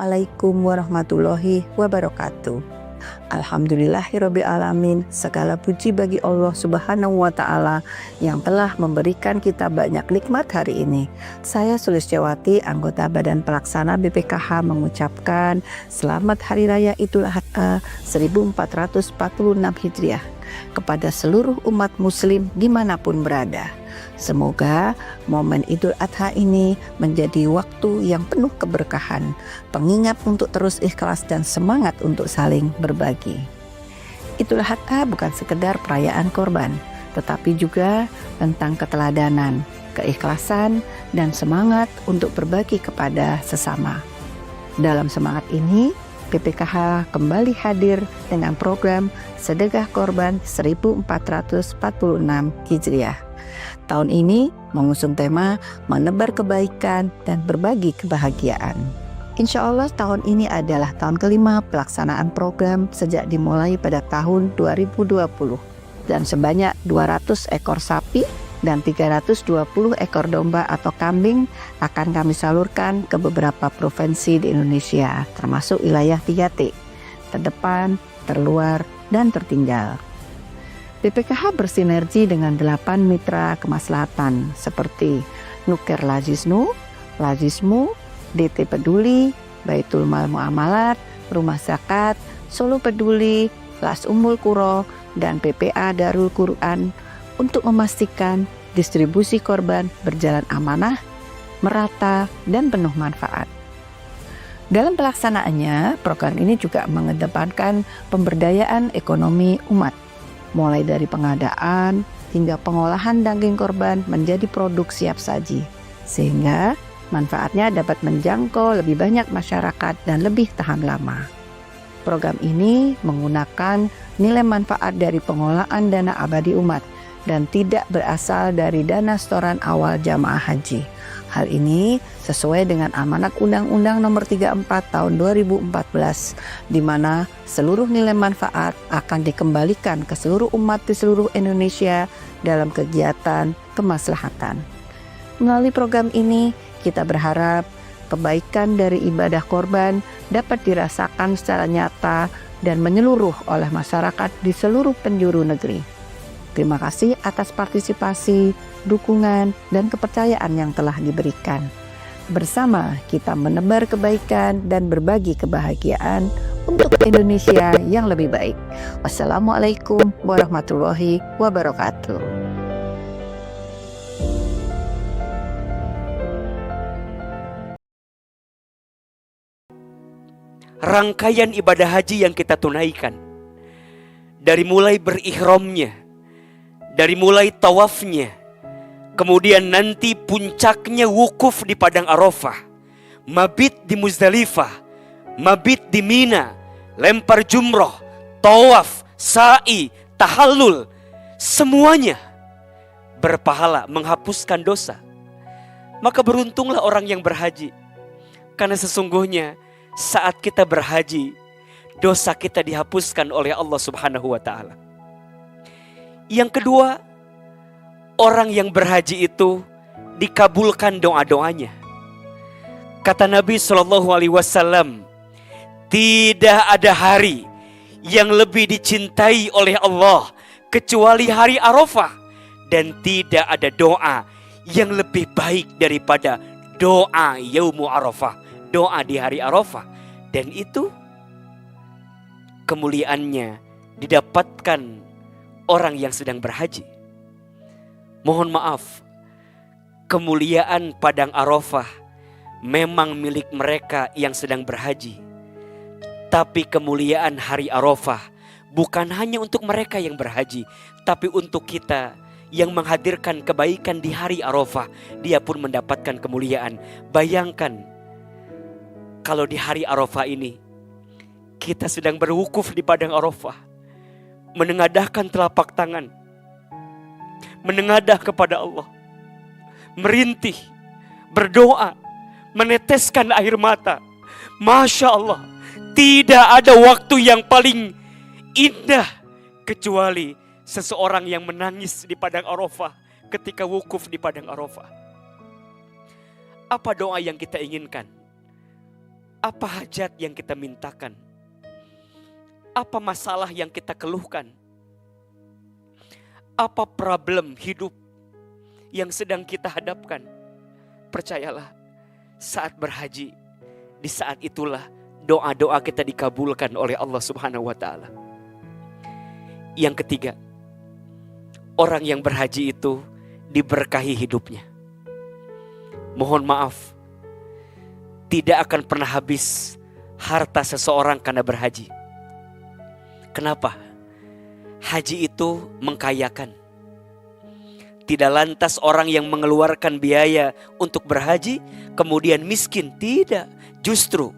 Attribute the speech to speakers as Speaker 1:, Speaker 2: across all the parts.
Speaker 1: Assalamualaikum warahmatullahi wabarakatuh. Alhamdulillahirabbil alamin. Segala puji bagi Allah Subhanahu wa taala yang telah memberikan kita banyak nikmat hari ini. Saya Sulistiawati, anggota Badan Pelaksana BPKH, mengucapkan selamat Hari Raya Idul Adha 1446 Hijriah kepada seluruh umat muslim dimanapun berada. Semoga momen Idul Adha ini menjadi waktu yang penuh keberkahan, pengingat untuk terus ikhlas dan semangat untuk saling berbagi. Idul Adha bukan sekedar perayaan korban, tetapi juga tentang keteladanan, keikhlasan, dan semangat untuk berbagi kepada sesama. Dalam semangat ini, BPKH kembali hadir dengan program Sedekah Korban 1446 Hijriah. Tahun ini mengusung tema menebar kebaikan dan berbagi kebahagiaan. Insya Allah tahun ini adalah tahun kelima pelaksanaan program sejak dimulai pada tahun 2020. Dan sebanyak 200 ekor sapi dan 320 ekor domba atau kambing akan kami salurkan ke beberapa provinsi di Indonesia, termasuk wilayah 3T, terdepan, terluar, dan tertinggal. BPKH bersinergi dengan 8 mitra kemaslahatan seperti Nuker Lajisnu, Lajismu, DT Peduli, Baitul Mal Muamalat, Rumah Zakat, Solo Peduli, Las Ummul Qura, dan PPA Darul Quran untuk memastikan distribusi korban berjalan amanah, merata, dan penuh manfaat. Dalam pelaksanaannya, program ini juga mengedepankan pemberdayaan ekonomi umat, mulai dari pengadaan hingga pengolahan daging korban menjadi produk siap saji, sehingga manfaatnya dapat menjangkau lebih banyak masyarakat dan lebih tahan lama. Program ini menggunakan nilai manfaat dari pengelolaan dana abadi umat dan tidak berasal dari dana setoran awal jamaah haji. Hal ini sesuai dengan amanat Undang-Undang Nomor 34 Tahun 2014, di mana seluruh nilai manfaat akan dikembalikan ke seluruh umat di seluruh Indonesia dalam kegiatan kemaslahatan. Melalui program ini, kita berharap kebaikan dari ibadah korban dapat dirasakan secara nyata dan menyeluruh oleh masyarakat di seluruh penjuru negeri. Terima kasih atas partisipasi, dukungan, dan kepercayaan yang telah diberikan. Bersama kita menebar kebaikan dan berbagi kebahagiaan untuk Indonesia yang lebih baik. Wassalamualaikum warahmatullahi wabarakatuh.
Speaker 2: Rangkaian ibadah haji yang kita tunaikan, dari mulai berihramnya, dari mulai tawafnya, kemudian nanti puncaknya wukuf di Padang Arafah, mabit di Muzdalifah, mabit di Mina, lempar jumroh, tawaf, sa'i, tahallul, semuanya berpahala, menghapuskan dosa. Maka beruntunglah orang yang berhaji, karena sesungguhnya saat kita berhaji, dosa kita dihapuskan oleh Allah Subhanahu wa ta'ala. Yang kedua, orang yang berhaji itu dikabulkan doa-doanya. Kata Nabi SAW, tidak ada hari yang lebih dicintai oleh Allah kecuali hari Arafah, dan tidak ada doa yang lebih baik daripada doa Yaumu Arafah, doa di hari Arafah. Dan itu kemuliaannya didapatkan orang yang sedang berhaji. Mohon maaf, kemuliaan Padang Arafah memang milik mereka yang sedang berhaji. Tapi kemuliaan hari Arafah bukan hanya untuk mereka yang berhaji, tapi untuk kita yang menghadirkan kebaikan di hari Arafah, dia pun mendapatkan kemuliaan. Bayangkan kalau di hari Arafah ini kita sedang berwukuf di Padang Arafah, menengadahkan telapak tangan, menengadah kepada Allah, merintih, berdoa, meneteskan air mata. Masya Allah, tidak ada waktu yang paling indah kecuali seseorang yang menangis di Padang Arafah ketika wukuf di Padang Arafah. Apa doa yang kita inginkan? Apa hajat yang kita mintakan? Apa masalah yang kita keluhkan? Apa problem hidup yang sedang kita hadapkan? Percayalah, saat berhaji, di saat itulah doa-doa kita dikabulkan oleh Allah Subhanahu wa Ta'ala. Yang ketiga, orang yang berhaji itu diberkahi hidupnya. Mohon maaf, tidak akan pernah habis harta seseorang karena berhaji. Kenapa? Haji itu mengkayakan. Tidak lantas orang yang mengeluarkan biaya untuk berhaji kemudian miskin. Tidak. Justru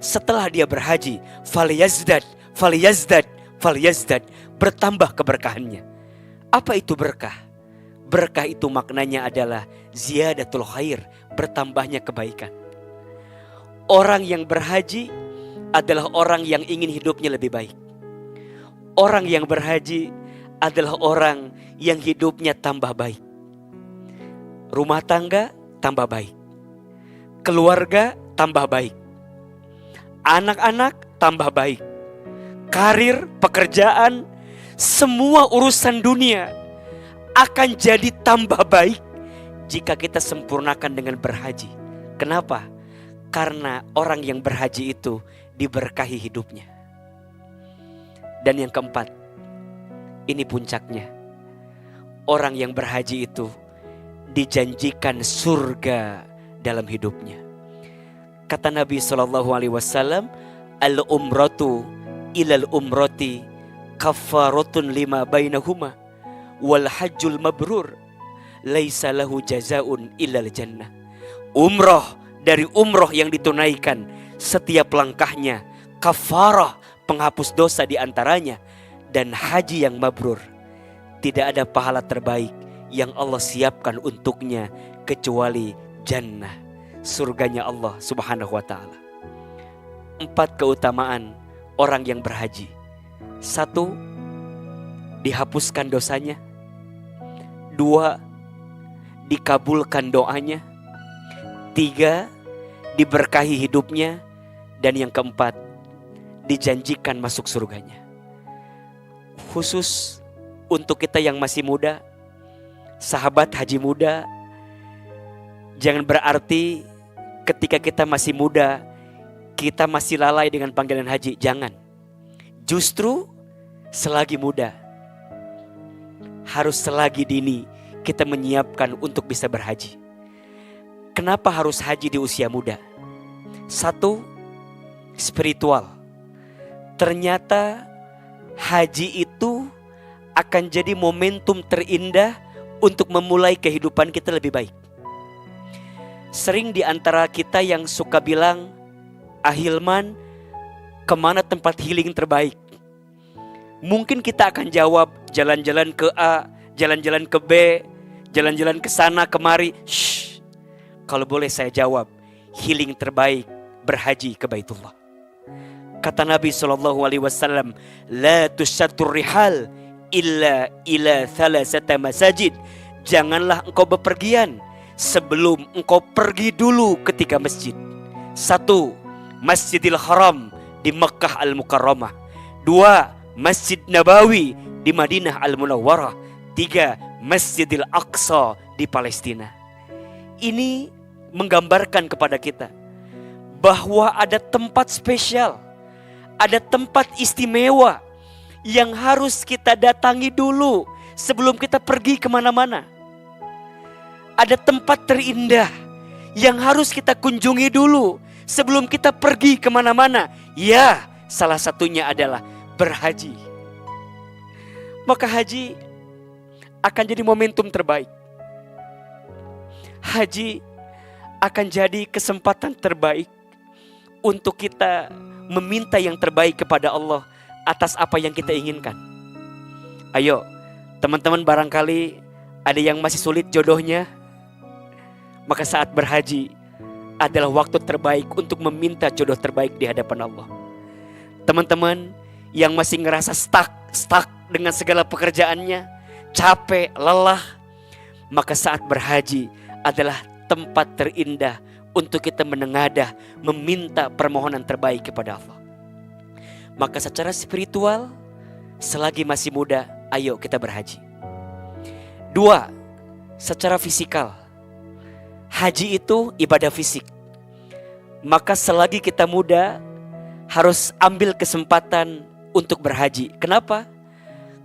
Speaker 2: setelah dia berhaji, falyazdad, bertambah keberkahannya. Apa itu berkah? Berkah itu maknanya adalah ziyadatul khair, bertambahnya kebaikan. Orang yang berhaji adalah orang yang ingin hidupnya lebih baik. Orang yang berhaji adalah orang yang hidupnya tambah baik. Rumah tangga tambah baik. Keluarga tambah baik. Anak-anak tambah baik. Karir, pekerjaan, semua urusan dunia akan jadi tambah baik jika kita sempurnakan dengan berhaji. Kenapa? Karena orang yang berhaji itu diberkahi hidupnya. Dan yang keempat, ini puncaknya. Orang yang berhaji itu dijanjikan surga dalam hidupnya. Kata Nabi SAW, al-umratu ilal umrati kafaratun lima bainahuma wal hajjul mabrur laisa lahu jazaun illal jannah. Umroh dari umroh yang ditunaikan, setiap langkahnya kafarah, penghapus dosa di antaranya, dan haji yang mabrur, tidak ada pahala terbaik yang Allah siapkan untuknya kecuali jannah, surganya Allah Subhanahu wa Ta'ala. 4 keutamaan orang yang berhaji. 1, dihapuskan dosanya. 2, dikabulkan doanya. 3, diberkahi hidupnya. Dan yang keempat, dijanjikan masuk surganya. Khusus untuk kita yang masih muda, sahabat haji muda, jangan berarti ketika kita masih muda kita masih lalai dengan panggilan haji. Jangan. Justru selagi muda, harus selagi dini kita menyiapkan untuk bisa berhaji. Kenapa harus haji di usia muda? 1, spiritual. Ternyata haji itu akan jadi momentum terindah untuk memulai kehidupan kita lebih baik. Sering di antara kita yang suka bilang, Ahilman, kemana tempat healing terbaik? Mungkin kita akan jawab, jalan-jalan ke A, jalan-jalan ke B, jalan-jalan ke sana kemari. Shh. Kalau boleh saya jawab, healing terbaik berhaji ke Baitullah. Kata Nabi SAW, la tusyattur rihal illa ila thalathata masajid. Janganlah engkau bepergian sebelum engkau pergi dulu ketika masjid. 1, Masjidil Haram di Makkah Al-Mukarramah. 2, Masjid Nabawi di Madinah Al-Munawwarah. 3, Masjidil Aqsa di Palestina. Ini menggambarkan kepada kita bahwa ada tempat spesial, ada tempat istimewa yang harus kita datangi dulu sebelum kita pergi kemana-mana. Ada tempat terindah yang harus kita kunjungi dulu sebelum kita pergi kemana-mana. Ya, salah satunya adalah berhaji. Maka haji akan jadi momentum terbaik. Haji akan jadi kesempatan terbaik untuk kita meminta yang terbaik kepada Allah atas apa yang kita inginkan. Ayo, teman-teman, barangkali ada yang masih sulit jodohnya, maka saat berhaji adalah waktu terbaik untuk meminta jodoh terbaik di hadapan Allah. Teman-teman yang masih ngerasa stuck dengan segala pekerjaannya, capek, lelah, maka saat berhaji adalah tempat terindah untuk kita menengadah, meminta permohonan terbaik kepada Allah. Maka secara spiritual, selagi masih muda, ayo kita berhaji. 2, secara fisikal. Haji itu ibadah fisik. Maka selagi kita muda, harus ambil kesempatan untuk berhaji. Kenapa?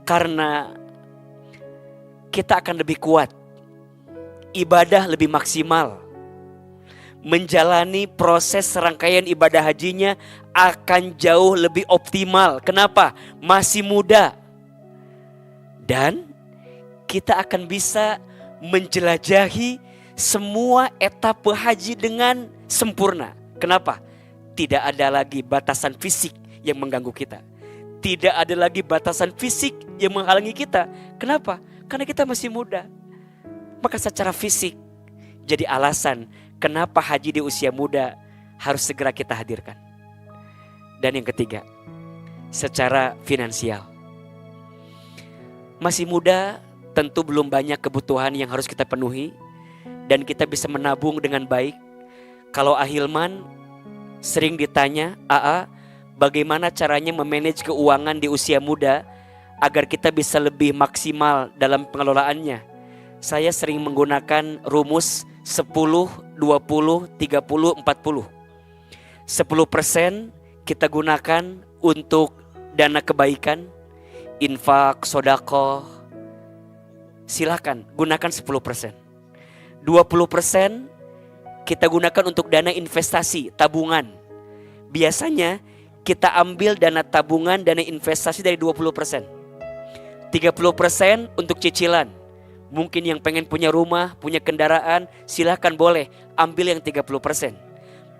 Speaker 2: Karena kita akan lebih kuat, ibadah lebih maksimal, menjalani proses rangkaian ibadah hajinya akan jauh lebih optimal. Kenapa? Masih muda. Dan kita akan bisa menjelajahi semua etapa haji dengan sempurna. Kenapa? Tidak ada lagi batasan fisik yang mengganggu kita. Tidak ada lagi batasan fisik yang menghalangi kita. Kenapa? Karena kita masih muda. Maka secara fisik jadi alasan kenapa haji di usia muda harus segera kita hadirkan. Dan yang ketiga, secara finansial. Masih muda, tentu belum banyak kebutuhan yang harus kita penuhi. Dan kita bisa menabung dengan baik. Kalau Ahilman sering ditanya, bagaimana caranya memanage keuangan di usia muda agar kita bisa lebih maksimal dalam pengelolaannya? Saya sering menggunakan rumus 10, 20, 30, 40. 10% kita gunakan untuk dana kebaikan, infak, sedekah. Silakan gunakan 10%. 20% kita gunakan untuk dana investasi, tabungan. Biasanya kita ambil dana tabungan, dana investasi dari 20%. 30% untuk cicilan. Mungkin yang pengen punya rumah, punya kendaraan, silahkan boleh ambil yang 30%.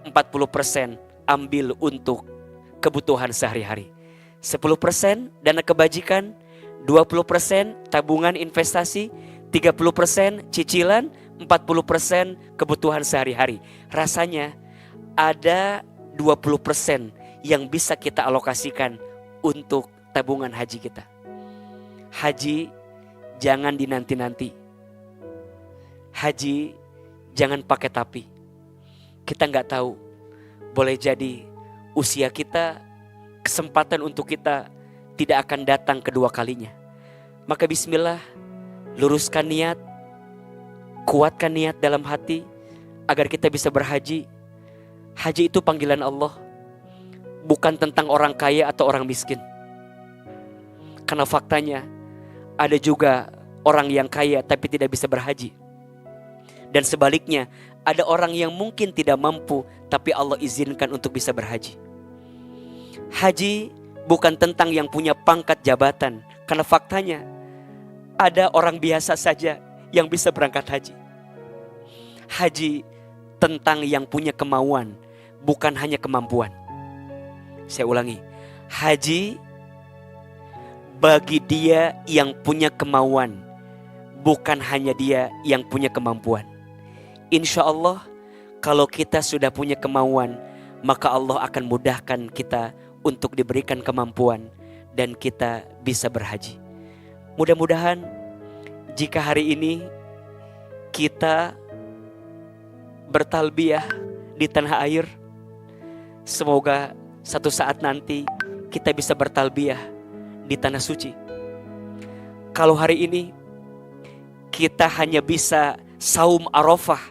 Speaker 2: 40% ambil untuk kebutuhan sehari-hari. 10% dana kebajikan, 20% tabungan investasi, 30% cicilan, 40% kebutuhan sehari-hari. Rasanya ada 20% yang bisa kita alokasikan untuk tabungan haji kita. Haji jangan dinanti-nanti. Haji jangan pakai tapi. Kita nggak tahu, boleh jadi usia kita, kesempatan untuk kita tidak akan datang kedua kalinya. Maka bismillah, luruskan niat, kuatkan niat dalam hati agar kita bisa berhaji. Haji itu panggilan Allah, bukan tentang orang kaya atau orang miskin. Karena faktanya ada juga orang yang kaya tapi tidak bisa berhaji. Dan sebaliknya, ada orang yang mungkin tidak mampu tapi Allah izinkan untuk bisa berhaji. Haji bukan tentang yang punya pangkat jabatan. Karena faktanya ada orang biasa saja yang bisa berangkat haji. Haji tentang yang punya kemauan, bukan hanya kemampuan. Saya ulangi, haji bagi dia yang punya kemauan, bukan hanya dia yang punya kemampuan. Insya Allah, kalau kita sudah punya kemauan, maka Allah akan mudahkan kita untuk diberikan kemampuan dan kita bisa berhaji. Mudah-mudahan jika hari ini kita bertalbiyah di tanah air, semoga satu saat nanti kita bisa bertalbiyah di tanah suci. Kalau hari ini kita hanya bisa saum Arafah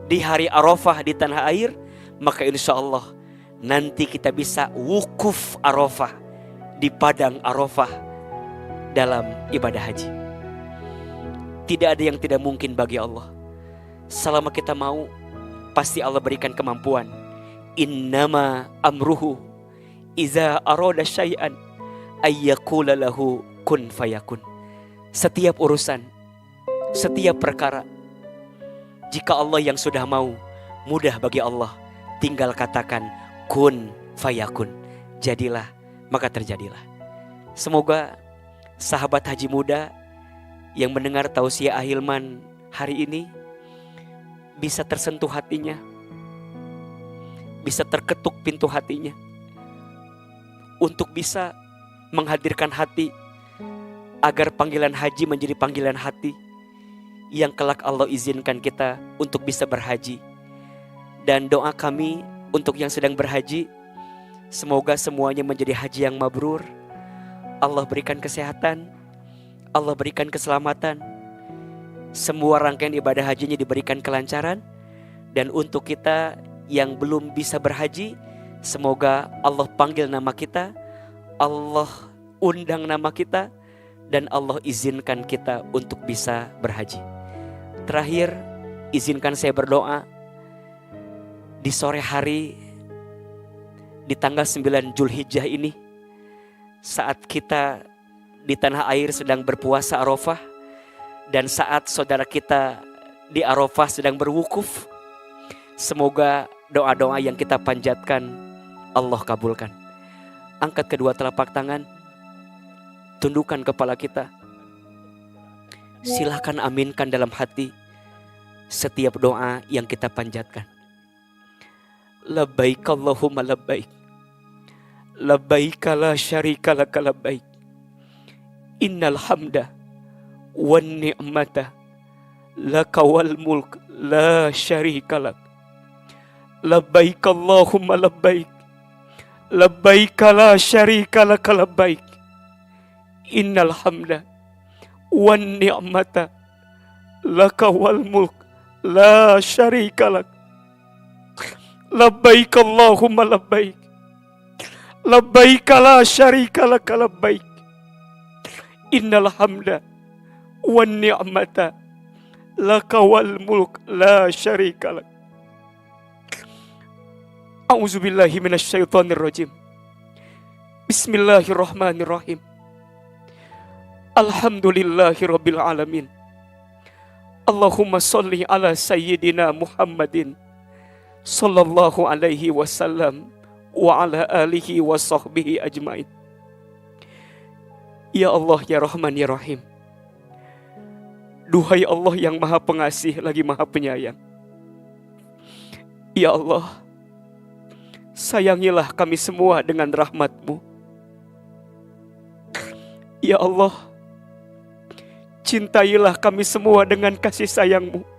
Speaker 2: di hari Arafah di tanah air, maka insya Allah nanti kita bisa wukuf Arafah di padang Arafah dalam ibadah haji. Tidak ada yang tidak mungkin bagi Allah. Selama kita mau, pasti Allah berikan kemampuan. Innama amruhu iza arada syai'an ayyakula lahu kun fayakun. Setiap urusan, setiap perkara, jika Allah yang sudah mau, mudah bagi Allah. Tinggal katakan kun fayakun, jadilah maka terjadilah. Semoga sahabat haji muda yang mendengar tausiah Ahilman hari ini bisa tersentuh hatinya, bisa terketuk pintu hatinya untuk bisa menghadirkan hati agar panggilan haji menjadi panggilan hati yang kelak Allah izinkan kita untuk bisa berhaji Dan doa kami untuk yang sedang berhaji, semoga semuanya menjadi haji yang mabrur. Allah berikan kesehatan, Allah berikan keselamatan, semua rangkaian ibadah hajinya diberikan kelancaran. Dan untuk kita yang belum bisa berhaji, semoga Allah panggil nama kita, Allah undang nama kita, dan Allah izinkan kita untuk bisa berhaji. Terakhir, izinkan saya berdoa di sore hari di tanggal 9 Zulhijjah ini, saat kita di tanah air sedang berpuasa Arafah, dan saat saudara kita di Arafah sedang berwukuf, semoga doa-doa yang kita panjatkan Allah kabulkan. Angkat kedua telapak tangan, tundukkan kepala kita. Silakan aminkan dalam hati setiap doa yang kita panjatkan. Labbaik Allahumma labbaik, labbaik la syarika laka labbaik, innal hamda wan ni'mata laka wal mulk la syarika lak. Labbaik Allahumma labbaik, labbaik la syarika laka labbaik, innal hamda wan ni'mata laka wal mulk la syarika lak. Labbaik Allahumma labbaik, labbaik la syarika laka labbaik, innal hamda wan ni'mata laka wal mulk la syarika lak. A'udzubillahi minasyaitonir rajim. Bismillahirrahmanirrahim. Alhamdulillahirabbil alamin. Allahumma sholli ala sayyidina Muhammadin sallallahu alaihi wasallam wa ala alihi wa sahbihi ajmain. Ya Allah, ya Rahman, ya Rahim. Duhai Allah yang Maha Pengasih lagi Maha Penyayang. Ya Allah, sayangilah kami semua dengan rahmat-Mu. Ya Allah, cintailah kami semua dengan kasih sayang-Mu.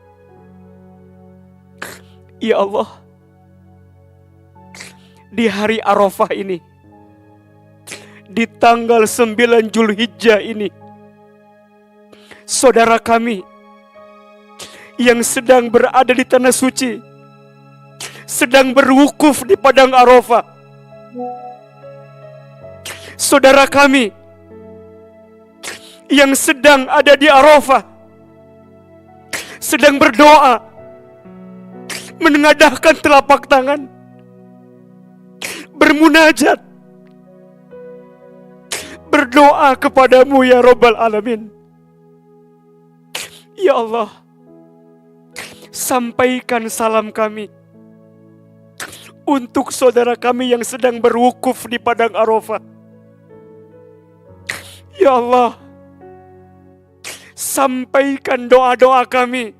Speaker 2: Ya Allah, di hari Arafah ini, di tanggal 9 Zulhijjah ini, saudara kami yang sedang berada di tanah suci, sedang berwukuf di padang Arafah. Saudara kami yang sedang ada di Arafah, sedang berdoa, menengadahkan telapak tangan, bermunajat, berdoa kepadamu ya Rabbal Alamin. Ya Allah, sampaikan salam kami untuk saudara kami yang sedang berwukuf di padang Arafah. Ya Allah, sampaikan doa-doa kami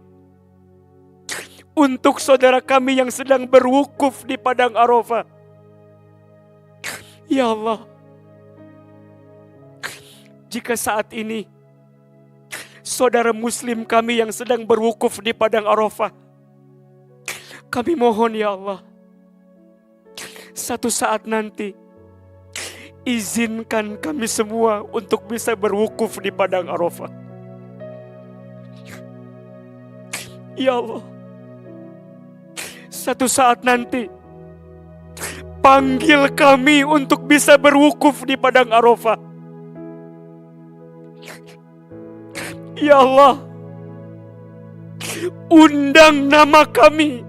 Speaker 2: untuk saudara kami yang sedang berwukuf di padang Arafah. Ya Allah, jika saat ini saudara muslim kami yang sedang berwukuf di padang Arafah, kami mohon ya Allah, satu saat nanti izinkan kami semua untuk bisa berwukuf di padang Arafah. Ya Allah, satu saat nanti panggil kami untuk bisa berwukuf di padang Arafah. Ya Allah, undang nama kami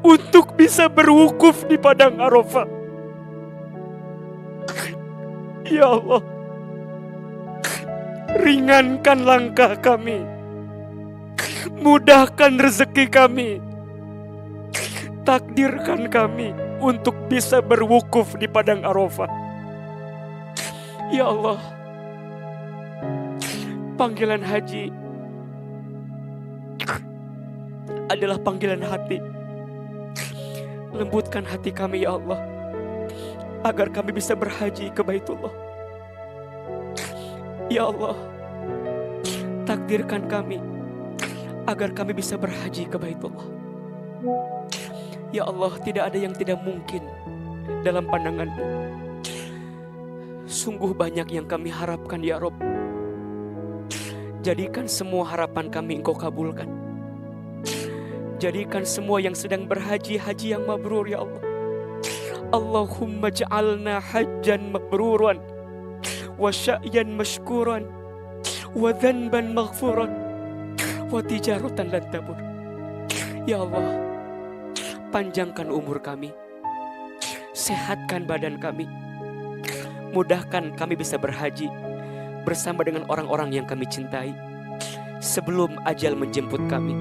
Speaker 2: untuk bisa berwukuf di padang Arafah. Ya Allah, ringankan langkah kami, mudahkan rezeki kami, takdirkan kami untuk bisa berwukuf di padang Arafah. Ya Allah, panggilan haji adalah panggilan hati. Lembutkan hati kami ya Allah, agar kami bisa berhaji ke Baitullah. Ya Allah, takdirkan kami agar kami bisa berhaji ke Baitullah. Ya Allah, tidak ada yang tidak mungkin dalam pandangan-Mu. Sungguh banyak yang kami harapkan ya Rob. Jadikan semua harapan kami Engkau kabulkan. Jadikan semua yang sedang berhaji, haji yang mabrur ya Allah. Allahumma ja'alna hajjan mabruran wa sya'yan mashkuran wa dhanban maghfuran wa tijaratan lan tabur. Ya Allah, panjangkan umur kami, sehatkan badan kami, mudahkan kami bisa berhaji bersama dengan orang-orang yang kami cintai. Sebelum ajal menjemput kami,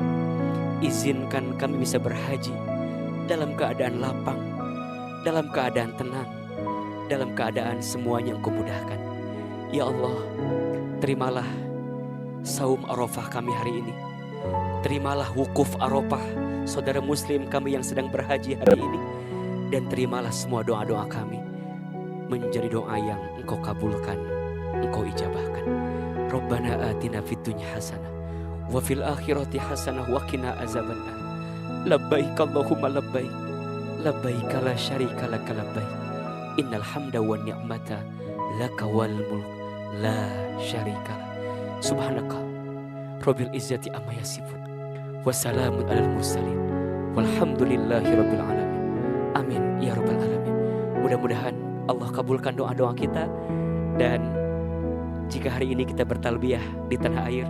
Speaker 2: izinkan kami bisa berhaji dalam keadaan lapang, dalam keadaan tenang, dalam keadaan semuanya Engkau mudahkan. Ya Allah, terimalah saum Arafah kami hari ini. Terimalah wukuf Arafah saudara muslim kami yang sedang berhaji hari ini. Dan terimalah semua doa-doa kami menjadi doa yang Engkau kabulkan, Engkau ijabahkan. Rabbana atina fid dunya hasanah wa fil akhirati hasanah wa qina azabannar. Labbaik Allahumma labbaik, labbaik la syarika lak labbaik, innal hamda wan ni'mata laka wal mulk la syarika lak. Subhanaka rabbil izzati amma yasifun wa salamun alal mursalin walhamdulillahi rabbil alamin. Amin ya rabbal alamin. Mudah-mudahan Allah kabulkan doa-doa kita. Dan jika hari ini kita bertalbiyah di tanah air,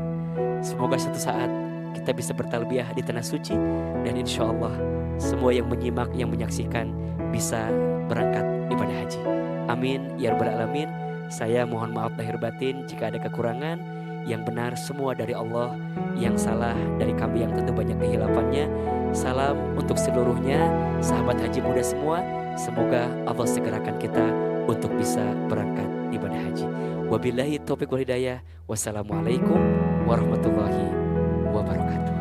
Speaker 2: semoga suatu saat kita bisa bertalbiyah di tanah suci. Dan insya Allah semua yang menyimak, yang menyaksikan bisa berangkat ibadah haji. Amin ya rabbal alamin. Saya mohon maaf lahir batin jika ada kekurangan. Yang benar semua dari Allah, yang salah dari kami yang tentu banyak kehilafannya. Salam untuk seluruhnya sahabat haji muda semua. Semoga Allah segerakan kita untuk bisa berangkat ibadah haji. Wabillahi taufiq wal hidayah. Wassalamualaikum warahmatullahi wabarakatuh.